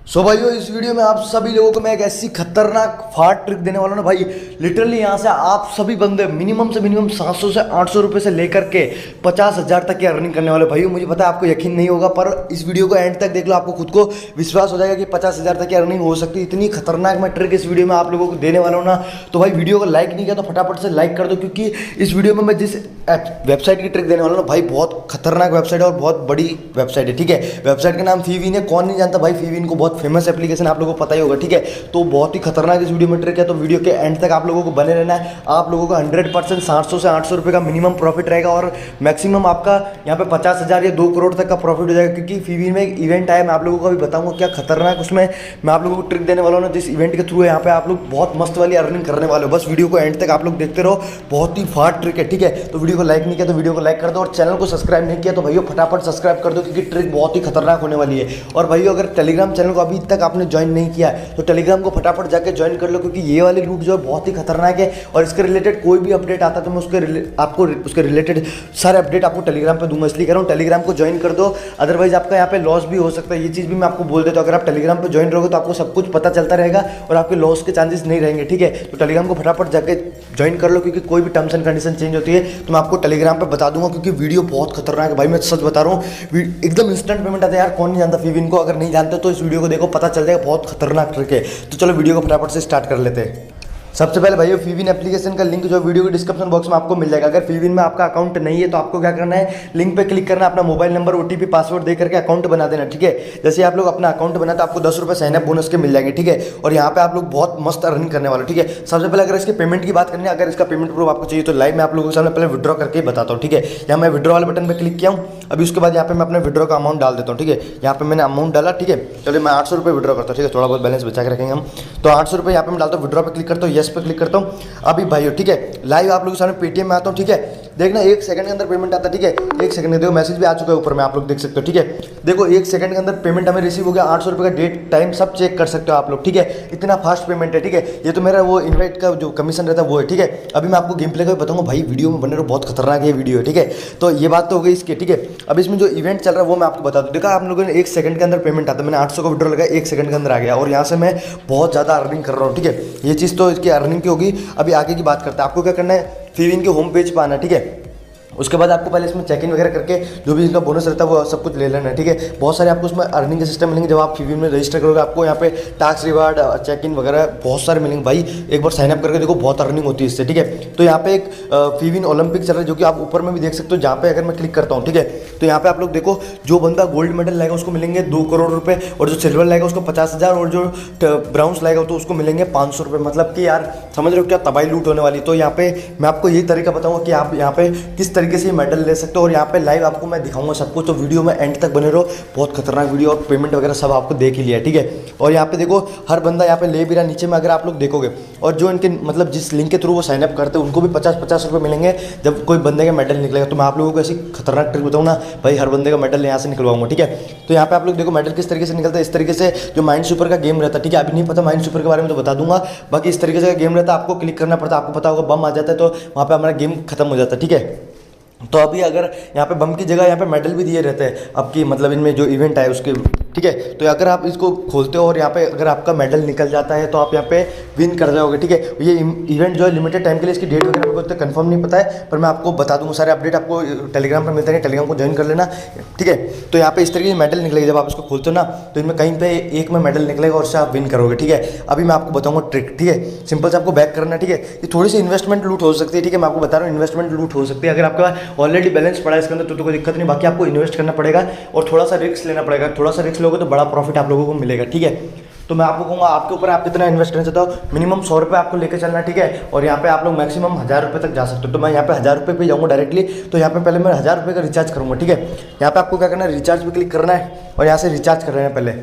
भाइयों इस वीडियो में आप सभी लोगों को मैं एक ऐसी खतरनाक फाड़ ट्रिक देने वाला हूं ना भाई। लिटरली यहाँ से आप सभी बंदे मिनिमम से मिनिमम 700 से 800 रुपए से लेकर के 50,000 तक की अर्निंग करने वाले भाइयों। मुझे पता है आपको यकीन नहीं होगा, पर इस वीडियो को एंड तक देख लो, आपको खुद को विश्वास हो जाएगा कि 50,000 तक की अर्निंग हो सकती है। इतनी खतरनाक मैं ट्रिक इस वीडियो में आप लोगों को देने वाला हूँ ना। तो भाई वीडियो को लाइक नहीं किया तो फटाफट से लाइक कर दो, क्योंकि इस वीडियो में मैं जिस वेबसाइट की ट्रिक देने वाला हूँ भाई, बहुत खतरनाक वेबसाइट है और बहुत बड़ी वेबसाइट है। ठीक है, वेबसाइट का नाम फीविन है। कौन नहीं जानता भाई फीविन को, बहुत फेमस एप्लीकेशन आप लोगों को पता ही होगा। ठीक है, तो बहुत ही खतरनाक इस वीडियो में ट्रिक है, तो वीडियो के एंड तक आप लोगों को बने रहना है। आप लोगों को 100% 700 से 800 रुपये का मिनिमम प्रॉफिट रहेगा और मैक्सिमम आपका यहाँ पे 50,000 या 2 करोड़ तक का प्रॉफिट हो जाएगा। क्योंकि फीविन में एक इवेंट आया, मैं आप लोगों को अभी बताऊंगा क्या खतरनाक उसमें मैं आप लोगों को ट्रिक देने वाला हूँ ना, जिस इवेंट के थ्रू है यहाँ पे आप लोग बहुत मस्त वाली अर्निंग करने वाले हो। बस वीडियो को एंड तक आप लोग देखते रहो, बहुत ही फाड़ ट्रिक है। ठीक है, तो वीडियो को लाइक नहीं किया तो वीडियो को लाइक कर दो, और चैनल को सब्सक्राइब नहीं किया तो भाइयों फटाफट सब्सक्राइब कर दो, क्योंकि ट्रिक बहुत ही खतरनाक होने वाली है। और भाइयों अगर टेलीग्राम चैनल को अभी तक आपने ज्वाइन नहीं किया है तो टेलीग्राम को फटाफट जाके ज्वाइन कर लो, क्योंकि ये वाली लूट जो है बहुत ही खतरनाक है। और इसके रिलेटेड कोई भी अपडेट आता है तो मैं आपको उसके रिलेटेड सारे अपडेट आपको टेलीग्राम पे दूंगा, इसलिए कह रहा हूँ टेलीग्राम को ज्वाइन कर दो। अदरवाइज आपका यहाँ पे लॉस भी हो सकता है, ये चीज़ भी मैं आपको बोल देता हूँ। अगर आप टेलीग्राम पे ज्वाइन रहोगे तो आपको सब कुछ पता चलता रहेगा और आपके लॉस के चांसेस नहीं रहेंगे। ठीक है, तो टेलीग्राम को फटाफट जाके ज्वाइन कर लो, क्योंकि कोई भी टर्म्स एंड कंडीशन चेंज होती है तो मैं आपको टेलीग्राम पे बता दूंगा। क्योंकि वीडियो बहुत खतरनाक है भाई, मैं सच बता रहा हूँ, एकदम इंस्टेंट पेमेंट आता है यार। कौन नहीं जानता फीविन को? अगर नहीं जानते तो इस वीडियो को देखो, पता चल जाएगा, बहुत खतरनाक ट्रिक है। तो चलो वीडियो को फटाफट से स्टार्ट कर लेते हैं। सबसे पहले भाइयों फीविन एप्लीकेशन का लिंक जो वीडियो के डिस्क्रिप्शन बॉक्स में आपको मिल जाएगा। अगर फीविन में आपका अकाउंट नहीं है तो आपको क्या करना है, लिंक पे क्लिक करना, अपना मोबाइल नंबर ओटीपी पासवर्ड दे करके अकाउंट बना देना। ठीक है, जैसे आप लोग अपना अकाउंट बनाते तो आपको 10 रुपये साइन अप बोनस के मिल जाएंगे। ठीक है, और यहाँ पे आप लोग बहुत मस्त अर्निंग करने वाले। ठीक है, सबसे पहले अगर इसके पेमेंट की बात करनी है, अगर इसका पेमेंट प्रूफ आपको चाहिए तो लाइव मैं आप लोगों के सामने पहले विड्रॉ करके बताता हूँ। ठीक है, यहाँ मैं विड्रॉ वाले बटन पर क्लिक किया हूँ। अभी उसके बाद यहाँ पे मैं अपने विड्रॉ का अमाउंट डाल देता हूँ। ठीक है, यहाँ पे मैंने अमाउंट डाला। ठीक है, चलिए मैं 800 रुपये विड्रॉ करता हूँ। ठीक है, थोड़ा बहुत बैलेंस बचा के रखेंगे हम, तो 800 रुपये यहाँ पे मैं डालता हूँ। विड्रॉ पे क्लिक करता हूँ, येस पे क्लिक करता हूँ। अभी भाइयों ठीक है, लाइव आप लोगों के सामने पेटीएम में आता हूँ। ठीक है, देखना 1 सेकंड के अंदर पेमेंट आता है। ठीक है, 1 सेकंड में देखो मैसेज भी आ चुका है ऊपर में, आप लोग देख सकते हो। ठीक है, देखो 1 सेकंड के अंदर पेमेंट हमें रिसीव हो गया। 800 रुपये का डेट टाइम सब चेक कर सकते हो आप लोग। ठीक है, इतना फास्ट पेमेंट है। ठीक है, ये तो मेरा वो इन्वाइट का जो कमीशन रहता है वो है। ठीक है, अभी मैं आपको गेम प्ले का बताऊंगा भाई, वीडियो में बने रहो, बहुत खतरनाक है वीडियो है। ठीक है, तो ये बात तो हो गई इसकी। ठीक है, अब इसमें जो इवेंट चल रहा है वो मैं आपको बता दूँ। देखा आप लोगों ने 1 सेकंड के अंदर पेमेंट आता है, मैंने 800 का विड्रॉ लगाया, 1 सेकंड के अंदर आ गया और यहाँ से मैं बहुत ज़्यादा अर्निंग कर रहा हूँ। ठीक है, ये चीज़ तो इसकी अर्निंग की होगी। अभी आगे की बात करते हैं। आपको क्या करना है, फीविन के होम पेज पर आना। ठीक है, उसके बाद आपको पहले इसमें चेक इन वगैरह करके जो भी इनका बोनस रहता है वो सब कुछ ले लेना है। ठीक है, बहुत सारे आपको उसमें अर्निंग के सिस्टम मिलेंगे। जब आप फीविन में रजिस्टर करोगे आपको यहाँ पे टैक्स रिवार्ड, चेक इन वगैरह बहुत सारे मिलेंगे भाई। एक बार साइनअप करके देखो, बहुत अर्निंग होती है इससे। ठीक है, तो यहाँ पे एक फीविन ओलंपिक चल रहा है, जो कि आप ऊपर में भी देख सकते हो। जहाँ पे अगर मैं क्लिक करता हूँ, ठीक है, तो यहाँ पे आप लोग देखो, जो बंदा गोल्ड मेडल लाएगा उसको मिलेंगे 2 करोड़ रुपये, और जो सिल्वर लाएगा उसको 50,000, और जो ब्राउन्स लाएगा तो उसको मिलेंगे 500 रुपये। मतलब कि यार समझ रहे हो क्या तबाही लूट होने वाली। तो यहाँ पे मैं आपको यही तरीका बताऊँगा कि आप यहाँ पे किस तरीके से मेडल ले सकते हो, और यहाँ पे लाइव आपको मैं दिखाऊंगा सब कुछ। तो वीडियो में एंड तक बने रहो, बहुत खतरनाक वीडियो, और पेमेंट वगैरह सब आपको देख ही लिया है। ठीक है, और यहाँ पे देखो हर बंदा यहाँ पे ले भी रहा नीचे में, अगर आप लोग देखोगे। और जो इनके मतलब जिस लिंक के थ्रू वो साइनअप करते हैं उनको भी 50-50 रुपये मिलेंगे जब कोई बंदे का मेडल निकलेगा। तो मैं आप लोगों को ऐसी खतरनाक ट्रिक बताऊँ ना भाई, हर बंदे का मेडल यहाँ से निकलवाऊंगा। ठीक है, तो यहाँ पे आप लोग देखो मेडल किस तरीके से निकलता है। इस तरीके से जो माइंड सुपर का गेम रहता है। ठीक है, अभी नहीं पता माइंड सुपर के बारे में तो बता दूंगा, बाकी इस तरीके से गेम रहता है। आपको क्लिक करना पड़ता है, आपको पता होगा बम आ जाता है तो वहाँ पे हमारा गेम खत्म हो जाता है। ठीक है, तो अभी अगर यहाँ पे बम की जगह यहाँ पे मेडल भी दिए रहते हैं आपकी, मतलब इनमें जो इवेंट है उसके। ठीक है, तो अगर आप इसको खोलते हो और यहाँ पे अगर आपका मेडल निकल जाता है तो आप यहाँ पे विन कर जाओगे। ठीक है, ये इवेंट जो है लिमिटेड टाइम के लिए, इसकी डेट वगैरह मेरे को इतना कंफर्म नहीं पता है, पर मैं आपको बता दूंगा। सारे अपडेट आपको टेलीग्राम पर मिलते हैं, टेलीग्राम को ज्वाइन कर लेना। ठीक है, तो यहाँ पे इस तरीके से मेडल निकलेगा। जब आप इसको खोलते हो ना तो इनमें कहीं पे एक में मेडल निकलेगा और उससे आप विन करोगे। ठीक है, अभी मैं आपको बताऊंगा ट्रिक। ठीक है, सिंपल से आपको बैक करना। ठीक है, ये थोड़ी सी इन्वेस्टमेंट लूट हो सकती है। ठीक है, मैं आपको बता रहा हूँ इन्वेस्टमेंट लूट हो सकती है। अगर आपका ऑलरेडी बैलेंस पड़ा है इसके अंदर तो कोई दिक्कत नहीं, बाकी आपको इन्वेस्ट करना पड़ेगा और थोड़ा सा रिस्क लेना पड़ेगा। थोड़ा सा रिस्क लोगे तो बड़ा प्रॉफिट आप लोगों को मिलेगा। ठीक है, तो मैं आपको कहूँगा आपके ऊपर आप कितना इन्वेस्ट करना चाहते हो। मिनिमम 100 रुपये आपको लेकर चलना। ठीक है, और यहाँ पे आप लोग मैक्सिमम 1000 रुपये तक जा सकते हो। तो मैं यहाँ पे 1000 रुपये पे जाऊँगा डायरेक्टली। तो यहाँ पे पहले मैं 1000 रुपये का रिचार्ज करूँगा। ठीक है, यहाँ पे आपको क्या करना है, रिचार्ज पे क्लिक करना है और यहाँ से रिचार्ज कर रहे हैं पहले।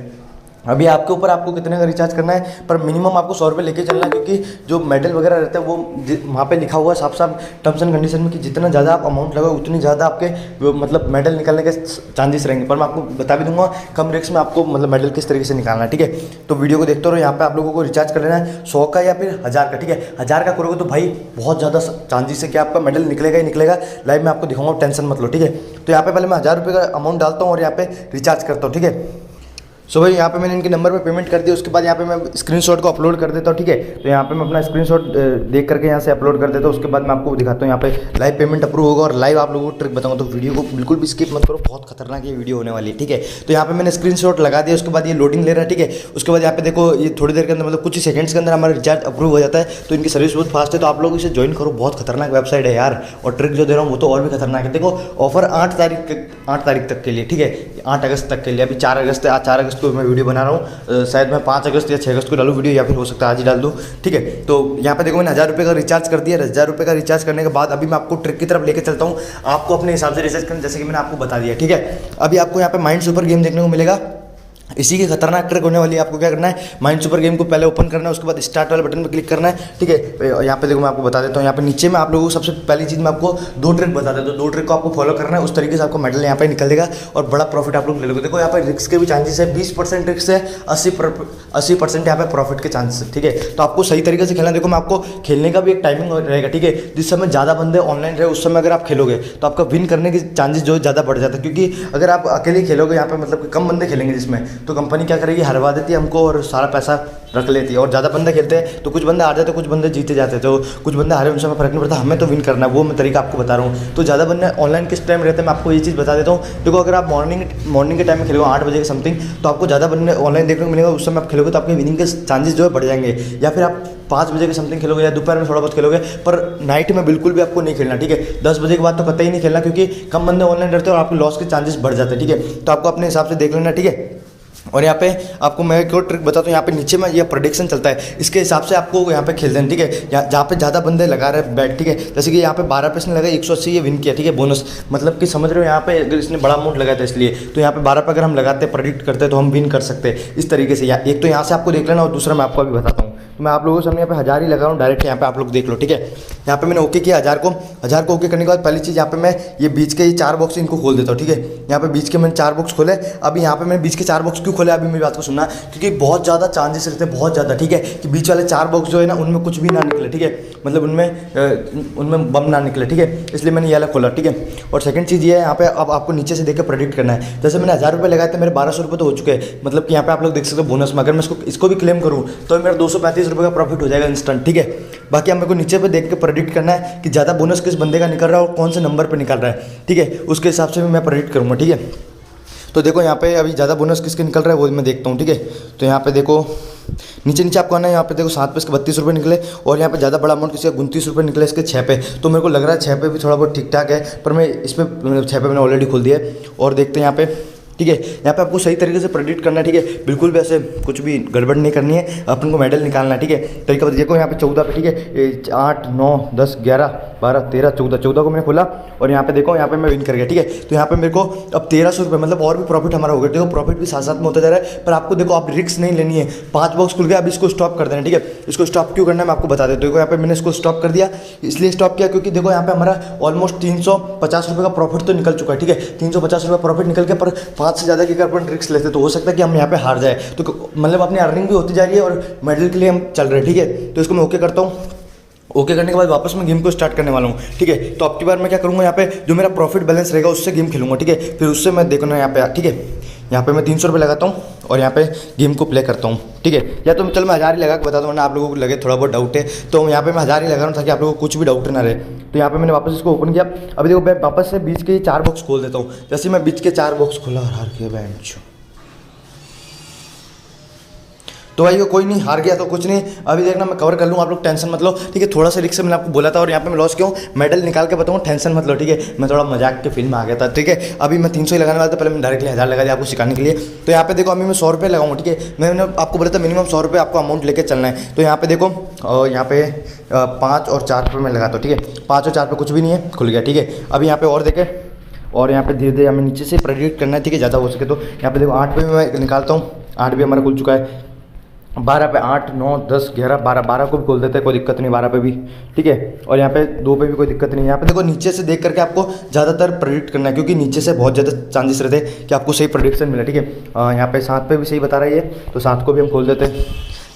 अभी आपके ऊपर आपको कितने का रिचार्ज करना है, पर मिनिमम आपको 100 रुपये लेके चलना है, क्योंकि जो मेडल वगैरह रहता है वो वहाँ पे लिखा हुआ है साफ साफ टर्म्स एंड कंडीशन में कि जितना ज़्यादा आप अमाउंट लगाओ उतनी ज़्यादा आपके मतलब मेडल निकलने के चांसेस रहेंगे। पर मैं आपको बता भी दूंगा कम रिस्क में आपको मतलब मेडल किस तरीके से निकालना है। ठीक है, तो वीडियो को देखते रहो। यहाँ पे आप लोगों को रिचार्ज कर लेना है 100 का या फिर 1000 का। ठीक है, 1000 का करोगे तो भाई बहुत ज़्यादा चांसेस है कि आपका मेडल निकलेगा ही निकलेगा। लाइव में आपको दिखाऊंगा, टेंशन मत लो। ठीक है, तो यहाँ पे पहले मैं 1000 रुपये का अमाउंट डालता हूँ और यहाँ पे रिचार्ज करता हूँ। ठीक है, सो भाई यहाँ पे मैंने इनके नंबर पे पेमेंट कर दिया, उसके बाद यहाँ पे मैं स्क्रीनशॉट को अपलोड कर देता हूँ, ठीक है। तो यहाँ पे मैं अपना स्क्रीनशॉट देख करके यहाँ से अपलोड कर देता हूँ। उसके बाद मैं आपको दिखाता हूँ यहाँ पे लाइव पेमेंट अप्रूव होगा और लाइव आप लोगों को ट्रिक बताऊँगा, तो वीडियो को बिल्कुल भी स्किप मत करो, बहुत खतरनाक ये वीडियो होने वाली है, ठीक है। तो यहाँ पे मैंने स्क्रीनशॉट लगा दिया, उसके बाद ये लोडिंग ले रहा है, ठीक है। उसके बाद यहाँ पे देखो ये थोड़ी देर के अंदर मतलब कुछ ही सेकंड्स के अंदर हमारा रिचार्ज अप्रूव हो जाता है। तो इनकी सर्विस बहुत फास्ट है, तो आप लोग इसे ज्वाइन करो, बहुत खतरनाक वेबसाइट है यार। और ट्रिक जो दे रहा हूँ वो तो और भी खतरनाक है। देखो ऑफर 8 तारीख तक के लिए, ठीक है, 8 अगस्त तक के लिए। अभी 4 अगस्त है, आज 4 अगस्त को मैं वीडियो बना रहा हूँ, शायद मैं 5 अगस्त या 6 अगस्त को डालूँ वीडियो, या फिर हो सकता है आज ही डाल दूँ, ठीक है। तो यहाँ पे देखो मैंने 1000 रुपये का रिचार्ज कर दिया। 1000 रुपये का रिचार्ज करने के बाद अभी मैं आपको ट्रिक की तरफ लेके चलता हूँ, आपको अपने हिसाब से रिचार्ज करना, जैसे कि मैंने आपको बता दिया, ठीक है। अभी आपको यहाँ पे माइंड सुपर गेम देखने को मिलेगा, इसी की खतरनाक ट्रिक होने वाली है। आपको क्या करना है, माइंड सुपर गेम को पहले ओपन करना है, उसके बाद स्टार्ट वाले बटन पर क्लिक करना है, ठीक है। यहाँ पे देखो मैं आपको बता देता हूँ, यहाँ पे नीचे में आप लोगों को सबसे पहली चीज़ मैं आपको 2 ट्रिक बता देता हूँ। 2 ट्रिक को आपको फॉलो करना है, उस तरीके से आपको मेडल यहाँ पे निकल देगा और बड़ा प्रॉफिट आप लोग ले लोगे। देखो यहाँ पे रिस्क के भी चांसेस है, 20% रिस्क है, 80% यहाँ पे प्रॉफिट के चांसेस है, ठीक है। तो आपको सही तरीके से खेलना। देखो मैं आपको खेलने का भी एक टाइमिंग रहेगा, ठीक है। जिस समय ज़्यादा बंदे ऑनलाइन रहे उस समय अगर आप खेलोगे तो आपका विन करने के चांसेस जो ज़्यादा बढ़ जाता है, क्योंकि अगर आप अकेले खेलोगे यहाँ पे मतलब कम बंदे खेलेंगे जिसमें, तो कंपनी क्या करेगी, हरवा देती है हमको और सारा पैसा रख लेती है। और ज़्यादा बंदे खेलते हैं तो कुछ बंदे हार जाते हैं, कुछ बंदे जीते जाते हैं, तो कुछ बंदे हारे उनसे हमें फर्क नहीं पड़ता, हमें तो विन करना है, वो मैं तरीका आपको बता रहा हूँ। तो ज़्यादा बंदे ऑनलाइन किस टाइम रहते हैं मैं आपको ये चीज़ बता देता हूँ। देखो अगर आप मॉर्निंग के टाइम में खेलोगे 8 बजे के समथिंग, तो आपको ज़्यादा बंदे ऑनलाइन देखने को मिलेगा, उस समय आप खेलोगे तो आपके विनिंग के चांसेस जो है बढ़ जाएंगे। या फिर आप 5 बजे के समथिंग खेलोगे या दोपहर में थोड़ा बहुत खेलोगे, पर नाइट में बिल्कुल भी आपको नहीं खेलना, ठीक है। 10 बजे के बाद तो कतई ही नहीं खेलना, क्योंकि कम बंदे ऑनलाइन रहते हैं और आपके लॉस के चांसेस बढ़ जाते हैं, ठीक है। तो आपको अपने हिसाब से देख लेना, ठीक है। और यहाँ पे आपको मैं एक और ट्रिक बताता हूँ, यहाँ पे नीचे में ये प्रेडिक्शन चलता है, इसके हिसाब से आपको यहाँ पे खेलते हैं, ठीक है। जहाँ पे ज़्यादा बंदे लगा रहे हैं बैट, ठीक है, जैसे कि यहाँ पे 12% लगा, 180 ये विन किया, ठीक है, बोनस, मतलब कि समझ रहे हो। यहाँ पे अगर इसने बड़ा अमाउंट लगाया था इसलिए, तो यहाँ पे 12 पे अगर हम लगाते हैं, प्रेडिक्ट करते हैं, तो हम विन कर सकते हैं इस तरीके से। एक तो यहाँ से आपको देख लेना और दूसरा मैं आपको अभी बताता हूँ। तो मैं आप लोगों के सामने यहाँ पे 1000 ही लगा रहा हूँ डायरेक्ट, यहाँ पे आप लोग देख लो, ठीक है। यहाँ पे मैंने ओके किया 1000 को ओके करने के बाद पहली चीज़ यहाँ पे मैं ये बीच के ये 4 बॉक्स इनको खोल देता हूँ, ठीक है। यहाँ पे बीच के मैंने 4 बॉक्स खोले। अभी यहाँ पे मैंने बीच के 4 बॉक्स क्यों खोले, अभी मेरी बात को सुनना, क्योंकि बहुत ज़्यादा चांसेस रहते हैं, बहुत ज़्यादा, ठीक है, कि बीच वाले 4 बॉक्स जो है ना उनमें कुछ भी ना निकले, ठीक है, मतलब उनमें बम ना निकले, ठीक है, इसलिए मैंने ये वाला खोला, ठीक है। और सेकंड चीज़ ये है, यहाँ पे अब आपको नीचे से देख के प्रेडिक्ट करना है। जैसे मैंने 1000 रुपये लगाए थे, मेरे 1200 रुपये तो हो चुके हैं, मतलब कि यहाँ पे आप लोग देख सकते हो बोनस में, अगर मैं इसको भी क्लेम करूँ तो मेरा 235 रुपये का प्रॉफिट हो जाएगा इंस्टेंट, ठीक है। बाकी मेरे को नीचे पे देख के प्रेडिक्ट करना है कि ज़्यादा बोनस किस बंदे का निकल रहा है और कौन से नंबर पे निकल रहा है, ठीक है, उसके हिसाब से भी मैं प्रेडिक्ट करूँगा, ठीक है। तो देखो यहाँ पे अभी ज़्यादा बोनस किसके निकल रहा है वो मैं देखता हूँ, ठीक है। तो यहाँ पे देखो नीचे आपको आना है, यहाँ पे देखो 7 पे इसके 32 रुपये निकले, और यहाँ पे ज़्यादा बड़ा अमाउंट किसी का 29 रुपये निकले इसके 6 पे। तो मेरे को लग रहा है 6 पे भी थोड़ा बहुत ठीक ठाक है, पर मैं इस पर 6 पे मैंने ऑलरेडी खोल दिया है। और देखते हैं यहाँ पे, ठीक है, यहाँ पे आपको सही तरीके से प्रेडिक्ट करना है, ठीक है, बिल्कुल भी ऐसे कुछ भी गड़बड़ नहीं करनी है, अपन को मेडल निकालना है, ठीक है। तरीका बता देखो यहाँ पे 14 पे, ठीक है, 8 9 10 11 12 13 14 को मैंने खोला, और यहाँ पे देखो यहाँ पे मैं विन कर गया, ठीक है। तो यहाँ पे मेरे को अब 1300 रुपये, मतलब और भी प्रॉफिट हमारा हो गया। देखो प्रॉफिट भी साथ साथ में होता जा रहा है, पर आपको देखो आप रिस्क नहीं लेनी है। 5 बॉक्स खुल गया, अब इसको स्टॉप कर देना, ठीक है। इसको स्टॉप क्यों करना है मैं आपको बता देता हूँ। देखो यहाँ पे मैंने इसको स्टॉप कर दिया, इसलिए स्टॉप किया क्योंकि देखो यहाँ पे हमारा ऑलमोस्ट 350 रुपये का प्रॉफिट तो निकल चुका है, ठीक है। 350 रुपये प्रॉफिट निकल के, पर 5 से ज़्यादा की अगर अपन रिस्क लेते तो हो सकता है कि हम यहाँ पे हार जाए। तो मतलब अपनी अर्निंग भी होती जा रही है और मेडल के लिए हम चल रहे हैं, ठीक है। तो इसको मैं ओके करता हूँ। ओके करने के बाद वापस मैं गेम को स्टार्ट करने वाला हूँ, ठीक है। तो अब की बार मैं क्या करूँगा, यहाँ पे जो मेरा प्रॉफिट बैलेंस रहेगा उससे गेम खेलूँगा, ठीक है। फिर उससे मैं देखूँगा यहाँ पे, ठीक है, यहाँ पे मैं 300 रुपये लगाता हूँ और यहाँ पे गेम को प्ले करता हूँ, ठीक है। या तो चल मैं 1000 ही लगा के बताता हूँ ना, आप लोगों को लगे थोड़ा बहुत डाउट है, तो यहाँ पे मैं 1000 ही लगा रहा हूँ ताकि आप लोगों को कुछ भी डाउट ना रहे। तो यहाँ पे मैंने वापस इसको ओपन किया। अभी देखो मैं वापस से बीच के 4 बॉक्स खोल देता हूँ। जैसे मैं बीच के 4 बॉक्स खोला और हार के बेंच, तो भाई वो कोई नहीं, हार गया तो कुछ नहीं, अभी देखना मैं कवर कर लूँ, आप लोग टेंशन मत लो, ठीक है। थोड़ा सा रिस्क से मैंने आपको बोला था और यहाँ पे मैं लॉस क्यों, मेडल निकाल के बताऊँ, टेंशन मत लो, ठीक है। मैं थोड़ा मजाक के फील्ड में आ गया था, ठीक है। अभी मैं 300 ही लगाने वाला था, पहले मैं डायरेक्टली 1000 लगा दिया आपको सिखाने के लिए। तो यहाँ पे देखो अभी मैं 100 रुपये लगाऊँ, ठीक है। मैंने आपको बोला था मिनिमम 100 रुपये आपको अमाउंट लेकर चलना है। तो यहाँ पे देखो यहाँ पे 5 और 4 रुपये मैं लगाता हूँ, ठीक है। 5 और 4 पे कुछ भी नहीं है, खुल गया, ठीक है। अभी यहाँ पे और देखें, और यहाँ पे धीरे धीरे हमें नीचे से प्रेडिक्ट करना है, ठीक है, ज़्यादा हो सके तो। यहाँ पे देखो 8 पे भी मैं निकालता हूँ, 8 भी हमारा खुल चुका है। 12 पे 8 9 10 11 12 को भी खोल देते हैं, कोई दिक्कत नहीं, 12 पे भी, ठीक है। और यहाँ पे 2 पे भी कोई दिक्कत नहीं है। यहाँ पे देखो नीचे से देख करके आपको ज़्यादातर प्रेडिक्ट करना है, क्योंकि नीचे से बहुत ज़्यादा चांसेस रहते हैं कि आपको सही प्रेडिक्शन मिले, ठीक है। यहाँ पे 7 पे भी सही बता रही है, तो 7 को भी हम खोल देते हैं,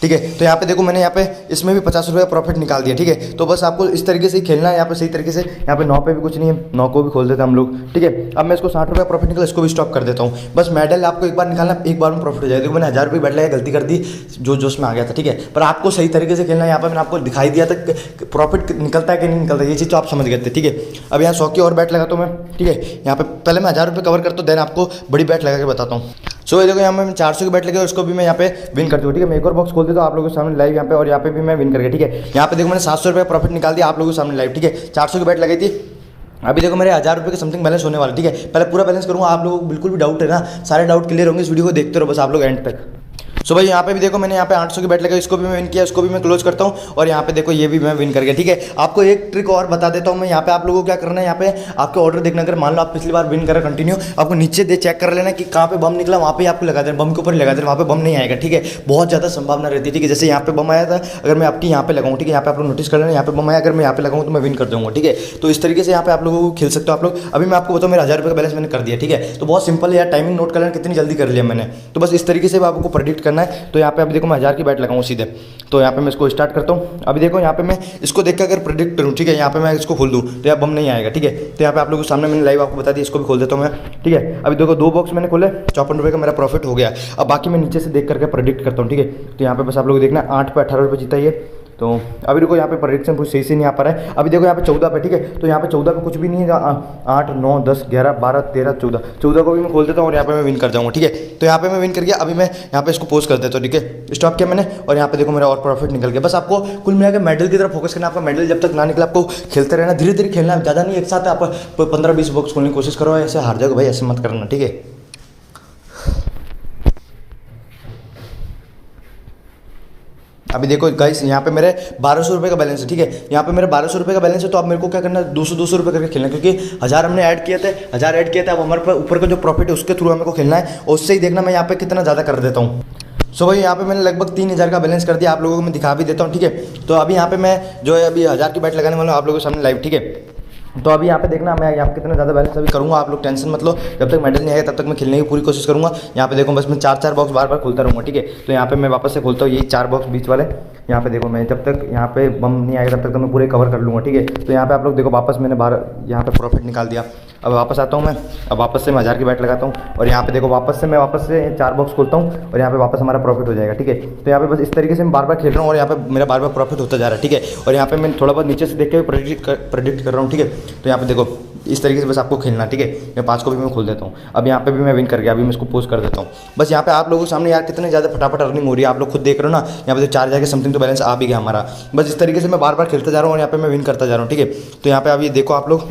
ठीक है। तो यहाँ पे देखो मैंने यहाँ पे इसमें भी 50 रुपये का प्रॉफिट निकाल दिया, ठीक है। तो बस आपको इस तरीके से ही खेलना है यहाँ पे सही तरीके से। यहाँ पे 9 पे भी कुछ नहीं है, 9 को भी खोल देते हैं हम लोग, ठीक है। अब मैं इसको 60 रुपये प्रॉफिट निकला, इसको भी स्टॉप कर देता हूँ। बस मेडल आपको एक बार निकालना, एक बार में प्रॉफिट हो जाएगा। देखो मैंने 1000 रुपये बैठ लगा, गलती कर दी, जो जोश में आ गया था, ठीक है। पर आपको सही तरीके से खेलना है। यहाँ पर मैंने आपको दिखाई दिया था प्रॉफिट निकलता है कि नहीं निकलता, ये चीज़ तो आप समझ गए थे, ठीक है। अब यहाँ 100 की और बैट लगा तो मैं, ठीक है। यहाँ पे पहले मैं 1000 रुपये कवर करता हूँ, देन आपको बड़ी बैट लगा के बताता हूँ। सो ये देखो यहाँ मैं 400 की बैट लगे, उसको भी मैं यहाँ पे विन करती हूँ, ठीक है। मैं एक और बॉक्स खोल देता हूँ आप लोगों के सामने लाइव यहाँ पे, और यहाँ पे भी मैं विन करके, ठीक है। यहाँ पे देखो मैंने 700 रुपये प्रॉफिट निकाल दिया आप लोगों के सामने लाइव, ठीक है। 400 की बैट लगाई थी, अभी देखो मेरे 1000 रुपये के समथिंग बैलेंस होने वाला, ठीक है। पहले पूरा बैलेंस करूँगा, आप लोगों को बिल्कुल भी डाउट है ना, सारे डाउट क्लियर होंगे, इस वीडियो को देखते रहो बस आप लोग एंड तक। सो भाई यहाँ पे भी देखो मैंने यहाँ पे 800 की बैट लगा, इसको भी मैं विन किया, इसको भी मैं क्लोज करता हूँ, और यहाँ पे देखो ये भी मैं विन कर गया, ठीक है। आपको एक ट्रिक और बता देता हूँ मैं, यहाँ पे आप लोगों को क्या करना है, यहाँ पे आपके ऑर्डर देखना, अगर मान लो आप पिछली बार विन करा कंटिन्यू, आपको नीचे दे चेक कर लेना कि कहाँ पे बम निकला, वहाँ पे आपको लगा देना, बम के ऊपर लगा देना, वहाँ पे बम नहीं आएगा, ठीक है। बहुत ज़्यादा संभावना रहती है, ठीक है। जैसे यहाँ पे बम आया था, अगर मैं आपकी यहाँ पे लगाऊँ, ठीक है, यहाँ पे आप लोग नोटिस कर लेना, यहाँ पे बम आया, अगर मैं यहाँ पे लगाऊँ तो मैं विन कर दूँगा, ठीक है। तो इस तरीके से यहाँ पे आप लोगों को खेल सकते हो आप लोग। अभी मैं आपको बताऊँ मेरा 1000 रुपये का बैलेंस मैंने कर दिया, ठीक है। तो बहुत सिंपल है यार, टाइमिंग नोट कर लेना कितनी जल्दी कर लिया मैंने। तो बस इस तरीके से आपको प्रेडिक्ट करना है। तो यहाँ पे देखो मैं 1000 की बैट लगाऊँ सीधे, तो यहाँ पे मैं इसको स्टार्ट करता हूँ। अभी देखो यहाँ पे मैं इसको देख के अगर प्रेडिक्ट करूँ, ठीक है, यहाँ पे मैं इसको खोल दूँ तो यहाँ बम नहीं आएगा, ठीक है। तो यहाँ पे आप लोगों के सामने मैंने लाइव आपको बता दिया, इसको भी खोल देता हूँ मैं, ठीक है। अभी देखो 2 बॉक्स मैंने खोले, 54 रुपये का मेरा प्रॉफिट हो गया। अब बाकी मैं नीचे से देख करके प्रेडिक्ट करता हूँ, ठीक है। तो यहाँ पे बस आप लोग देखना 8 पे 18 रुपये जीता ये। तो अभी देखो यहाँ पे प्रेडिक्शन कुछ सही से नहीं आ पा रहा है। अभी देखो यहाँ पे 14 पे, ठीक है। तो यहाँ पे 14 पे कुछ भी नहीं है, 8 9 10 11 12 13 14 को भी मैं खोल देता हूँ, और यहाँ पे मैं विन कर जाऊँगा, ठीक है। तो यहाँ पे मैं विन कर गया। अभी मैं यहाँ पे इसको पोस्ट कर देता हूँ, ठीक है। स्टॉप किया मैंने, और यहाँ पे देखो मेरा और प्रॉफिट निकल गया। बस आपको कुल मिलाकर मेडल की तरफ फोकस करना। आपका मेडल जब तक ना निकला आपको खेलते रहना, धीरे धीरे खेलना, ज़्यादा नहीं, एक साथ आप 15-20 बॉक्स खोलने की कोशिश करो, ऐसे हार जाओगे भाई, ऐसे मत करना, ठीक है। अभी देखो गाइस यहाँ पे मेरे 1200 रुपये का बैलेंस है, ठीक है। यहाँ पे मेरे 1200 रुपये का बैलेंस है। तो अब मेरे को क्या करना है, 200 रुपये करके खेलना है, क्योंकि 1000 हमने ऐड किए थे, 1000 ऐड किए थे। अब हमारे ऊपर का जो प्रॉफिट है उसके थ्रू हमें को खेलना है, और उससे ही देखना मैं यहाँ पे कितना ज़्यादा कर देता हूँ। सो भाई यहाँ पे मैंने लगभग 3000 का बैलेंस कर दिया, आप लोगों को मैं दिखा भी देता हूँ, ठीक है। तो अभी यहाँ पे मैं जो है अभी 1000 की बैट लगाने वाला हूँ आप लोगों के सामने लाइव, ठीक है। तो अभी यहाँ पे देखना मैं यहाँ पे कितना ज़्यादा बैलेंस अभी करूँगा, आप लोग टेंशन मत लो। जब तक मेडल नहीं आएगा तब तक मैं खेलने की पूरी कोशिश करूँगा। यहाँ पे देखो बस मैं 4 बॉक्स बार बार खोलता रहूँगा, ठीक है। तो यहाँ पे मैं वापस से खोलता हूँ, यही 4 बॉक्स बीच वाले। यहाँ पे देखो मैं जब तक यहाँ पे बम नहीं आएगा तब तक तो मैं पूरे कवर कर लूँगा, ठीक है। तो यहाँ पे आप लोग देखो वापस मैंने यहाँ पे प्रॉफिट निकाल दिया। अब वापस आता हूँ मैं, अब वापस से मैं 1000 की बैट लगाता हूँ, और यहाँ पे देखो वापस से 4 बॉक्स खोलता हूँ, और यहाँ पे वापस हमारा प्रॉफिट हो जाएगा, ठीक है। तो यहाँ पे बस इस तरीके से मैं बार बार खेल रहा हूँ, और यहाँ पे मेरा बार बार प्रॉफिट होता जा रहा है, ठीक है। और यहाँ पे मैं थोड़ा बहुत नीचे से देख के प्रेडिक्ट कर रहा हूँ, ठीक है। तो यहाँ पे देखो इस तरीके से बस आपको खेलना, ठीक है। मैं 5 को भी मैं खोल देता हूँ। अब यहाँ पे भी मैं विन कर गया, अभी मैं इसको पोस्ट कर देता हूँ। बस यहाँ पे आप लोगों के सामने यार कितने ज़्यादा फटाफट अर्निंग हो रही है, आप लोग खुद देख रहे हो ना। यहाँ पे तो 4000 के समथिंग तो बैलेंस आ भी गया हमारा। बस इस तरीके से मैं बार बार खेलता जा रहा हूँ, और यहाँ पे मैं विन करता जा रहा हूँ, ठीक है। तो यहाँ पे अब ये देखो आप लोग,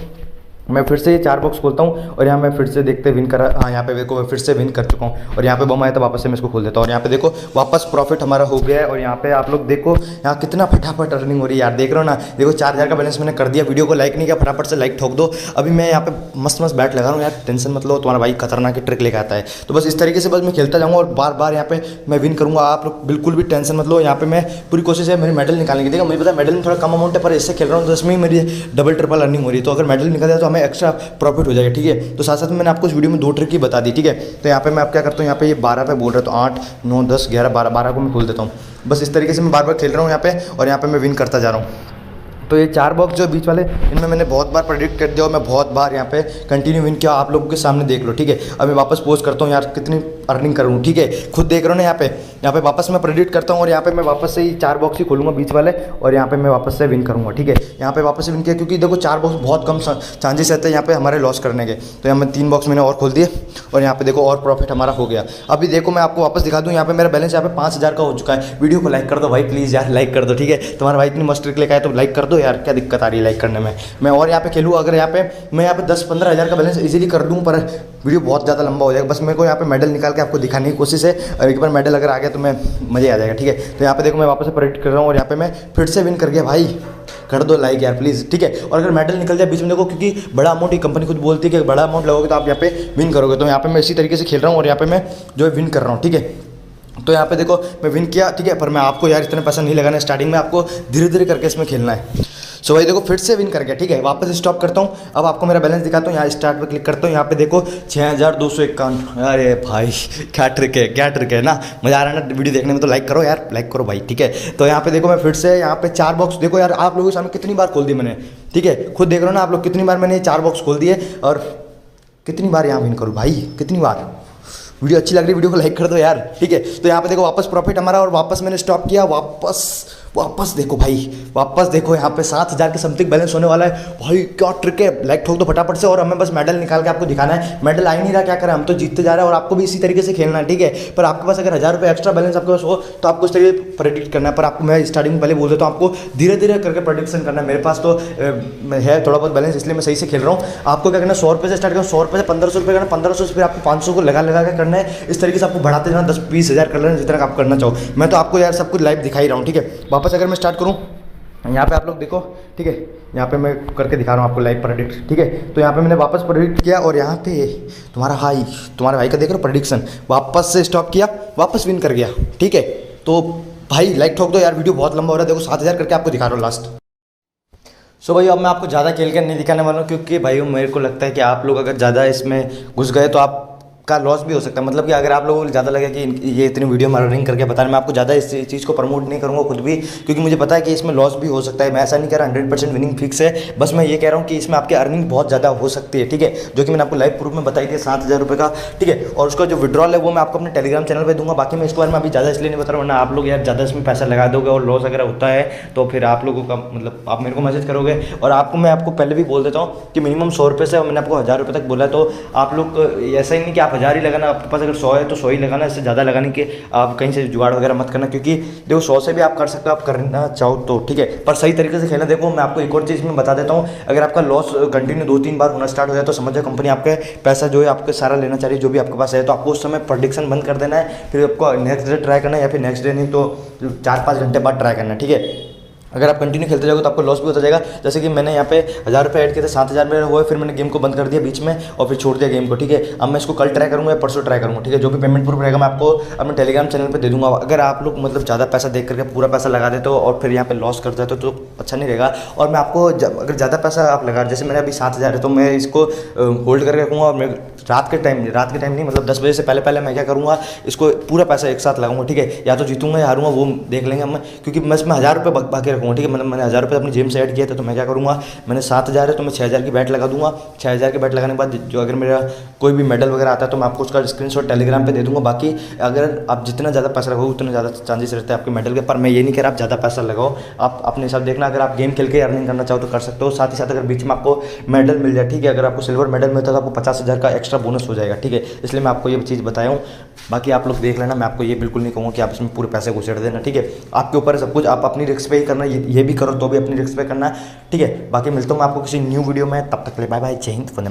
मैं फिर से ये 4 बॉक्स खोलता हूँ, और यहाँ मैं फिर से देखते विन करा, हाँ यहाँ पे देखो मैं फिर से विन कर चुका हूँ, और यहाँ पे बम आया तो वापस से मैं इसको खोल देता हूँ, और यहाँ पे देखो वापस प्रॉफिट हमारा हो गया है। और यहाँ पे आप लोग देखो यहाँ कितना फटाफट अर्निंग हो रही है यार, देख रहे हो ना। देखो 4000 का बैलेंस मैंने कर दिया। वीडियो को लाइक नहीं किया, फटाफट से लाइक ठोक दो। अभी मैं यहाँ पे मस्त बैट लगा रहा हूँ यार, टेंशन मत लो, तुम्हारा भाई खतरनाक ट्रिक लेकर आता है। तो बस इस तरीके से बस मैं खेलता जाऊँगा, और बार बार यहाँ पे मैं विन करूँगा। आप लोग बिल्कुल भी टेंशन मत लो, यहाँ पे मैं पूरी कोशिश है मेरी मेडल निकालने की। देखो मुझे पता है मेडल में थोड़ा कम अमाउंट है, पर इससे खेल रहा हूँ तो इसमें मेरी डबल ट्रिपल अर्निंग हो रही है। तो अगर मेडल निकल जाए तो हमें एक्स्ट्रा प्रॉफिट हो जाएगा, ठीक है। तो साथ साथ में मैंने आपको इस वीडियो में 2 ट्रिक ही बता दी, ठीक है। तो यहाँ पे मैं आप क्या करता हूँ, यहाँ पे ये 12 पे बोल रहा है, तो 8 9 10 11 12 को मैं खोल देता हूँ। बस इस तरीके से मैं बार बार खेल रहा हूँ यहाँ पे, और यहाँ पे मैं विन करता जा रहा हूँ। तो ये 4 बॉक्स जो बीच वाले, इनमें मैंने बहुत बार प्रेडिक्ट कर दिया, और मैं बहुत बार यहाँ पे कंटिन्यू विन किया, आप लोगों के सामने देख लो, ठीक है। अब मैं वापस पोस्ट करता हूँ यार कितनी अर्निंग करूँ, ठीक है। खुद देख रहे हो ना यहाँ पे वापस मैं प्रेडिक्ट करता हूँ, और यहाँ पे मैं वापस से ही 4 बॉक्स ही खोलूँगा बीच वाले, और यहाँ पे मैं वापस से विन करूँगा, ठीक है। यहाँ पे वापस से विन किया, क्योंकि देखो 4 बॉक्स बहुत कम चांसेस रहते हैं यहाँ पे हमारे लॉस करने के। तो यहाँ मैं 3 बॉक्स मैंने और खोल दिए, और यहाँ पे देखो और प्रॉफिट हमारा हो गया। अभी देखो मैं आपको वापस दिखा दूँ, यहाँ पे मेरा बैलेंस यहाँ पे 5000 का हो चुका है। वीडियो को लाइक कर दो भाई, प्लीज़ यार लाइक कर दो, ठीक है। तुम्हारा भाई इतनी मस्त ट्रिक लेकर आए तो लाइक कर दो यार, क्या दिक्कत आ रही है लाइक करने में। मैं और यहाँ पे खेलूँ, अगर यहाँ पे मैं यहाँ पे 10-15 हज़ार का बैलेंस इजीली कर दूँ, पर वीडियो बहुत ज़्यादा लंबा हो जाएगा। बस मेरे को यहाँ पे मेडल निकाल के आपको दिखाने की कोशिश है, और एक बार मेडल अगर आ गया तो मैं मज़े आ जाएगा, ठीक है। तो यहाँ पे देखो मैं वापस से प्रेडिक्ट कर रहा हूँ, और यहाँ पे मैं फिर से विन कर गया भाई। कर दो लाइक यार प्लीज़, ठीक है। और अगर मेडल निकल जाए बीच में देखो, क्योंकि बड़ा अमाउंट, ये कंपनी खुद बोलती है कि बड़ा अमाउंट लगोगे तो आप यहाँ पे विन करोगे। तो यहाँ पे मैं इसी तरीके से खेल रहा हूँ, और यहाँ पे मैं जो है विन कर रहा हूँ, ठीक है। तो यहाँ पे देखो मैं विन किया, ठीक है। पर मैं आपको यार इतने पैसा नहीं लगाना है स्टार्टिंग में, आपको धीरे धीरे करके इसमें खेलना है। सो भाई देखो फिर से विन कर गया, ठीक है। वापस स्टॉप करता हूँ, अब आपको मेरा बैलेंस दिखाता हूँ। यहाँ स्टार्ट पे क्लिक करता हूँ, यहाँ पे देखो 6251। अरे भाई क्या ट्रिक है ना। मजा आ रहा है ना वीडियो देखने में, तो लाइक करो यार, लाइक करो भाई, ठीक है। तो यहाँ पे देखो मैं फिर से यहाँ पे 4 बॉक्स, देखो यार आप लोगों के सामने कितनी बार खोल दी मैंने, ठीक है। खुद देख रहे हो ना आप लोग कितनी बार मैंने 4 बॉक्स खोल दिए, और कितनी बार यहाँ विन करूँ भाई, कितनी बार। वीडियो अच्छी लग रही है, वीडियो को लाइक कर दो यार, ठीक है। तो यहाँ पे देखो वापस प्रॉफिट हमारा, और वापस मैंने स्टॉप किया, वापस देखो भाई, वापस देखो यहाँ पे 7000 के समथिंग बैलेंस होने वाला है भाई। क्या ट्रिक है, लाइक ठोक दो फटाफट से। और हमें बस मेडल निकाल के आपको दिखाना है, मेडल आ ही नहीं रहा, क्या करें, हम तो जीतते जा रहे हैं। और आपको भी इसी तरीके से खेलना है, ठीक है। पर आपके पास अगर 1000 रुपये एक्स्ट्रा बैलेंस आपके पास हो तो आपको इस तरीके प्रेडिक्ट करना है। पर आपको मैं स्टार्टिंग में पहले बोल देता हूँ, आपको धीरे धीरे करके प्रेडिक्शन करना है। मेरे पास तो है थोड़ा बहुत बैलेंस, इसलिए मैं सही से खेल रहा हूँ। आपको क्या करना है, 100 रुपये से स्टार्ट करना, 100 रुपये से 1500 रुपये करना, 1500 से फिर आपको 500 को लगा के करना है। इस तरीके से आपको बढ़ाते जाना, 10-20 हज़ार कर लेना, जितना आप करना चाहो। मैं तो आपको यार सब कुछ लाइव दिखा ही रहा हूँ, ठीक है। वापस अगर मैं स्टार्ट करूँ, यहाँ पे आप लोग देखो, ठीक है। यहाँ पे मैं करके दिखा रहा हूँ आपको लाइव प्रेडिक्ट, ठीक है। तो यहाँ पे मैंने वापस प्रेडिक्ट किया, और यहाँ पे तुम्हारा भाई का देख रहे हो प्रेडिक्शन, वापस से स्टॉप किया, वापस विन कर गया, ठीक है। तो भाई लाइक ठोक दो यार, वीडियो बहुत लंबा हो रहा है। देखो 7000 करके आपको दिखा रहा हूँ लास्ट। सो भाई अब मैं आपको ज़्यादा खेल कर नहीं दिखाने वाला हूँ, क्योंकि भाई मेरे को लगता है कि आप लोग अगर ज़्यादा इसमें घुस गए तो आप का लॉस भी हो सकता है। मतलब कि अगर आप लोगों को ज़्यादा लगे कि ये इतनी वीडियो में अर्निंग करके बता रहे, मैं आपको ज़्यादा इस चीज़ को प्रमोट नहीं करूँगा खुद भी, क्योंकि मुझे पता है कि इसमें लॉस भी हो सकता है। मैं ऐसा नहीं कह रहा 100% विनिंग फिक्स है, बस मैं ये कह रहा हूँ कि इसमें आपकी अर्निंग बहुत ज़्यादा हो सकती है, ठीक है। जो कि मैंने आपको लाइव प्रूफ में बताई थी 7000 रुपये का, ठीक है। और उसका जो विड्रॉल है वो मैं आपको अपने टेलीग्राम चैनल पर दूंगा। बाकी मैं इसके बारे में अभी ज़्यादा इसलिए नहीं बता रहा हूँ, वरना आप लोग यार ज़्यादा इसमें पैसा लगा दोगे और लॉस अगर होता है तो फिर आप लोगों का मतलब आप मेरे को मैसेज करोगे। और मैं आपको पहले भी बोल देता हूँ कि मिनिमम 100 रुपये से, मैंने आपको 1000 रुपये तक बोला है। तो आप लोग ऐसा ही नहीं कि आप 1000 ही लगाना, आपके पास अगर 100 है तो 100 ही लगाना, इससे ज़्यादा लगाने के आप कहीं से जुगाड़ वगैरह मत करना, क्योंकि देखो 100 से भी आप कर सकते हो, आप करना चाहो तो, ठीक है। पर सही तरीके से खेलना। देखो मैं आपको एक और चीज़ में बता देता हूँ, अगर आपका लॉस कंटिन्यू 2-3 बार होना स्टार्ट हो जाए तो समझ जाओ कंपनी आपके पैसा जो है आपके सारा लेना चाहिए, जो भी आपके पास है। तो आपको उस समय प्रेडिक्शन बंद कर देना है, फिर आपको नेक्स्ट डे ट्राई करना है, या फिर नेक्स्ट डे नहीं तो 4-5 घंटे बाद ट्राई करना है, ठीक है। अगर आप कंटिन्यू खेलते जाओगे तो आपको लॉस भी होता जाएगा। जैसे कि मैंने यहाँ पे 1000 रुपये ऐड किए थे, 7000 मेरे हुए, फिर मैंने गेम को बंद कर दिया बीच में और फिर छोड़ दिया गेम को, ठीक है। अब मैं इसको कल ट्राई करूँगा या परसों ट्राई करूँगा, ठीक है। जो भी पेमेंट प्रूफ रहेगा मैं आपको अपने टेलीग्राम चैनल पे दे दूँगा। अगर आप लोग मतलब ज़्यादा पैसा देख करके पूरा पैसा लगा देते हो और फिर यहाँ पे लॉस कर जाते हो तो अच्छा नहीं रहेगा। और मैं आपको अगर ज़्यादा पैसा आप लगा, जैसे मैंने अभी 7000 है तो मैं इसको होल्ड करके रखूँगा, और मैं रात के टाइम नहीं मतलब 10 बजे से पहले मैं क्या करूँगा, इसको पूरा पैसा एक साथ लगाऊंगा, ठीक है। या तो जीतूंगा या हारूंगा वो देख लेंगे हम, क्योंकि मैं इसमें 1000 रुपये बाकी रखूँगा, ठीक है। मतलब मैंने 1000 रुपये अपनी जेब से ऐड किया था, तो मैं क्या करूँगा, मैंने 7000 है तो मैं 6000 की बैट लगा दूंगा। 6000 की बैट लगाने के बाद जो अगर मेरा कोई भी मेडल वगैरह आता है तो मैं आपको उसका स्क्रीनशॉट टेलीग्राम पे दे दूंगा। बाकी अगर आप जितना ज़्यादा पैसा लगाओगे उतना ज़्यादा चांसेस रहते हैं आपके मेडल के। पर मैं ये नहीं कह रहा आप ज़्यादा पैसा लगाओ, आप अपने हिसाब देखना। अगर आप गेम खेल के अर्निंग करना चाहो तो कर सकते हो, साथ ही साथ अगर बीच में आपको मेडल मिल जाए, ठीक है। अगर आपको सिल्वर मेडल मिलता है तो आपको 50,000 का एक्स्ट्रा बोनस हो जाएगा, ठीक है। इसलिए मैं आपको ये चीज़ बताया हूँ। बाकी आप लोग देख लेना, मैं आपको ये बिल्कुल नहीं कहूँगा कि आप इसमें पूरे पैसे घुसेड़ देना, ठीक है। आपके ऊपर है सब कुछ, आप अपनी रिस्क पे ही करना, ये भी करो तो भी अपनी रिस्क पे करना, ठीक है। बाकी मिलता हूँ मैं आपको किसी न्यू वीडियो में, तब तक के लिए बाय बाय, जय हिंद, वंदे मातरम।